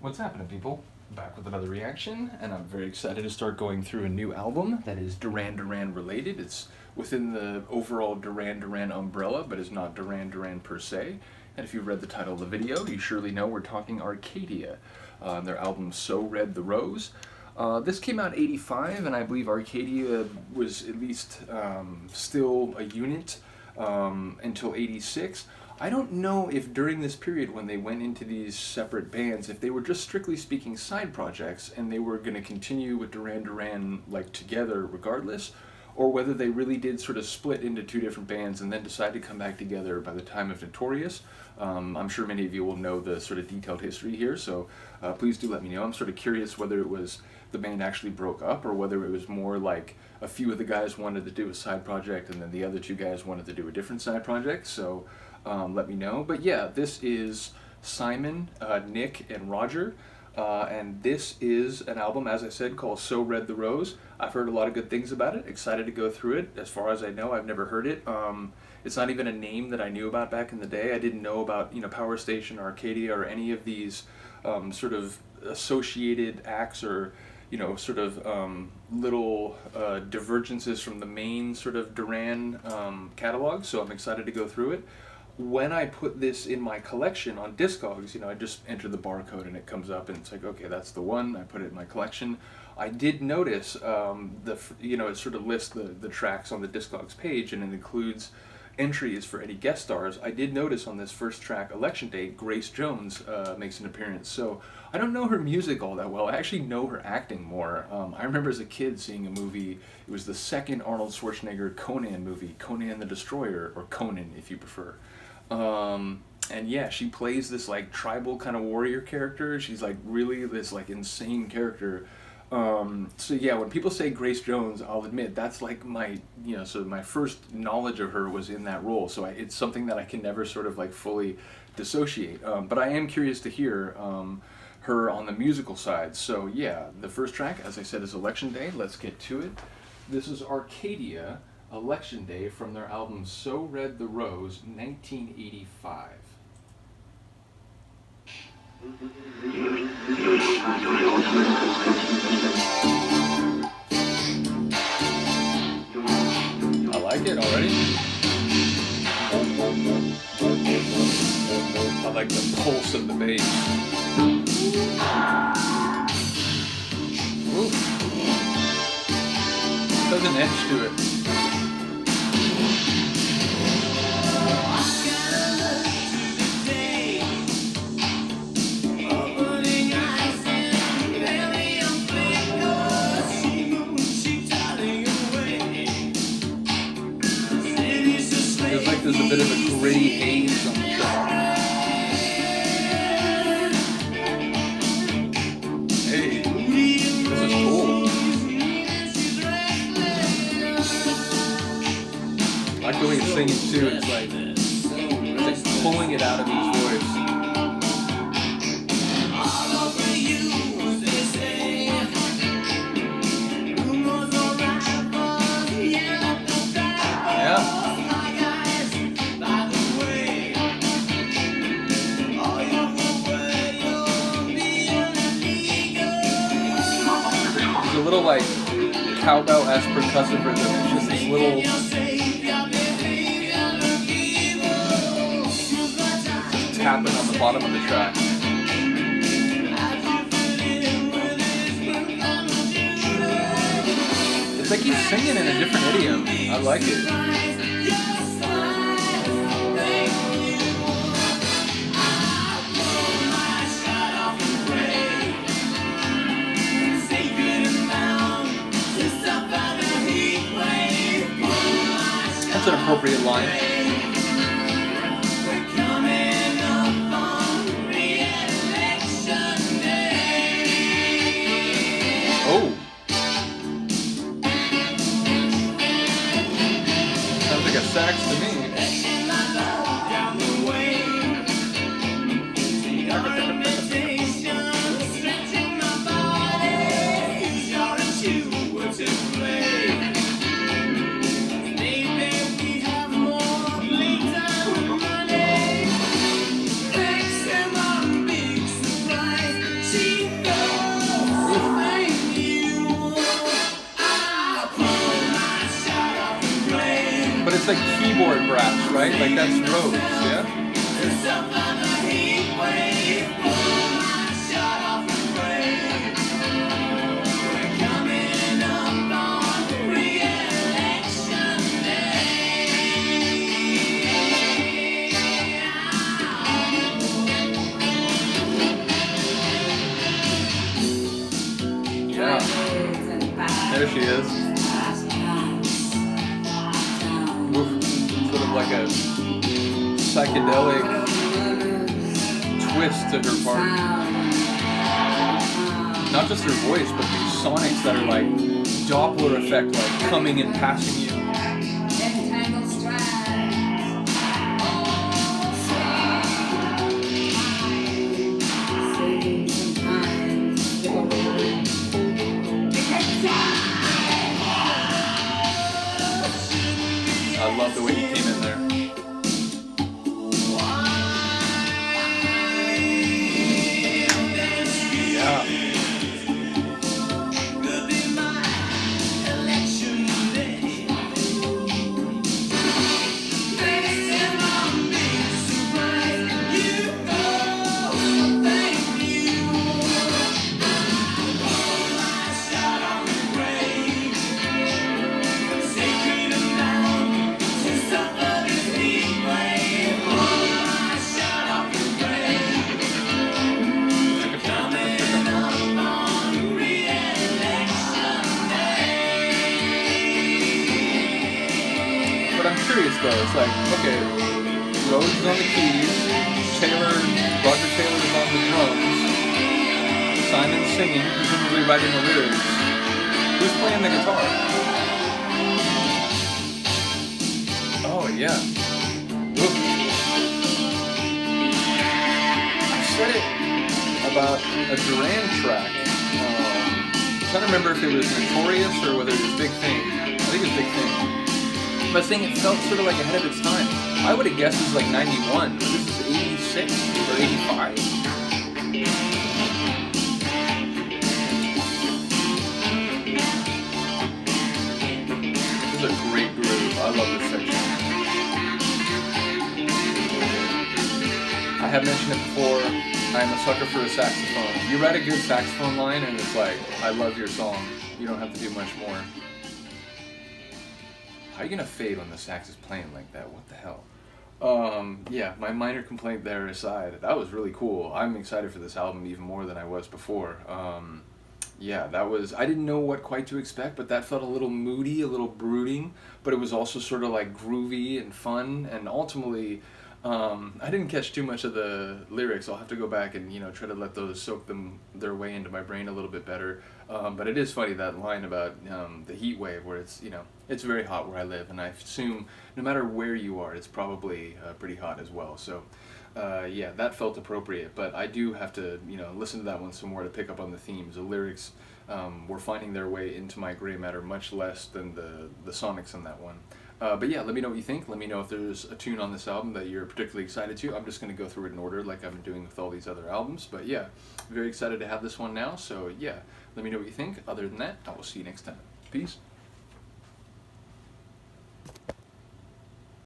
What's happening, people? Back with another reaction, and I'm very excited to start going through a new album that is Duran Duran related. It's within the overall Duran Duran umbrella, but is not Duran Duran per se. And if you've read the title of the video, you surely know we're talking Arcadia, their album So Red the Rose. This came out in '85, and I believe Arcadia was at least still a unit until '86. I don't know if during this period when they went into these separate bands, if they were just strictly speaking side projects and they were going to continue with Duran Duran like together regardless, or whether they really did sort of split into two different bands and then decide to come back together by the time of Notorious. I'm sure many of you will know the sort of detailed history here, so please do let me know. I'm sort of curious whether it was the band actually broke up or whether it was more like a few of the guys wanted to do a side project and then the other two guys wanted to do a different side project. So let me know. But yeah, this is Simon, Nick, and Roger. And this is an album, as I said, called So Red the Rose. I've heard a lot of good things about it. Excited to go through it. As far as I know, I've never heard it. It's not even a name that I knew about back in the day. I didn't know about, Power Station or Arcadia or any of these sort of associated acts or sort of little divergences from the main sort of Duran catalog. So I'm excited to go through it. When I put this in my collection on Discogs, I just enter the barcode and it comes up and it's like, okay, that's the one. I put it in my collection. I did notice it sort of lists the tracks on the Discogs page and it includes entries for any guest stars. I did notice on this first track, Election Day, Grace Jones makes an appearance. So I don't know her music all that well. I actually know her acting more. I remember as a kid seeing a movie. It was the second Arnold Schwarzenegger Conan movie, Conan the Destroyer, or Conan if you prefer. And yeah, she plays this like tribal kind of warrior character. She's like really this like insane character. So yeah, when people say Grace Jones, I'll admit that's like my, so my first knowledge of her was in that role. So it's something that I can never sort of like fully dissociate. But I am curious to hear her on the musical side. So yeah, the first track, as I said, is Election Day. Let's get to it. This is Arcadia, Election Day, from their album So Red the Rose, 1985. I like it already. I like the pulse of the bass. Ooh. There's an edge to it. Feels like there's a bit of a gritty haze on the track. Hey, this is cool. I like the way he's singing too. It's like pulling it out of his voice. A little like cowbell-esque percussive rhythm. It's just this little just tapping on the bottom of the track. It's like he's singing in a different idiom. I like it. That's an appropriate line. Oh. Sounds like a sax to me. right? Like that's Rose, yeah? Yeah. There she is. Oof. Sort of like a psychedelic twist to her part. Not just her voice, but these sonics that are like Doppler effect, like coming and passing you. I love the way he came in there. Yeah. But I'm curious though, it's like, okay, Rose is on the keys, Roger Taylor is on the drums, Simon's singing, presumably writing the lyrics. Who's playing the guitar? Oh yeah. Oof. I said it about a Duran track. I'm trying to remember if it was Notorious or whether it was Big Thing. I think it was Big Thing. But I was saying it felt sort of like ahead of its time. I would have guessed it was like 91, but this is 86 or 85. This is a great groove. I love this section. I have mentioned it before. I'm a sucker for a saxophone. You write a good saxophone line and it's like, I love your song. You don't have to do much more. How are you gonna fade when the sax is playing like that? What the hell? Yeah, my minor complaint there aside, that was really cool. I'm excited for this album even more than I was before. Yeah, I didn't know what quite to expect, but that felt a little moody, a little brooding, but it was also sort of like groovy and fun, and ultimately, I didn't catch too much of the lyrics. I'll have to go back and try to let those soak their way into my brain a little bit better. But it is funny, that line about the heat wave, where it's it's very hot where I live, and I assume no matter where you are, it's probably pretty hot as well. So yeah, that felt appropriate. But I do have to listen to that one some more to pick up on the themes. The lyrics were finding their way into my gray matter much less than the sonics on that one. But yeah, let me know what you think. Let me know if there's a tune on this album that you're particularly excited to. I'm just going to go through it in order like I've been doing with all these other albums. But yeah, very excited to have this one now. So yeah, let me know what you think. Other than that, I will see you next time. Peace.